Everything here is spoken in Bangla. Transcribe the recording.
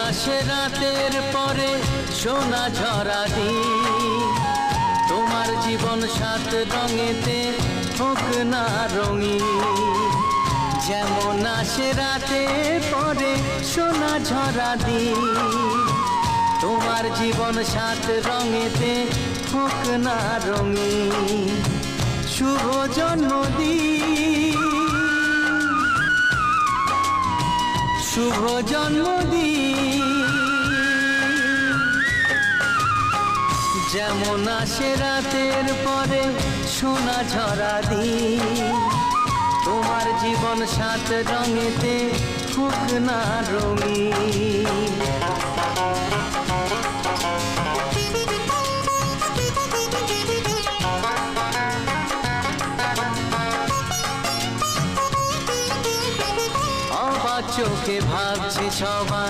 আসে রাতের পরে সোনা ঝরা দিন, তোমার জীবন সাত রঙেতে হোক না রঙিন। যেমন আসে রাতের পরে সোনা ঝরা দিন, তোমার জীবন সাত রঙেতে হোক না রঙিন। শুভ জন্মদিন, শুভ জন্মদিন। যেমন আসে রাতের পরে সোনা ঝরা দিন, তোমার জীবন সাত রঙেতে হোক না রঙিন। চোখে ভাবছে সবাই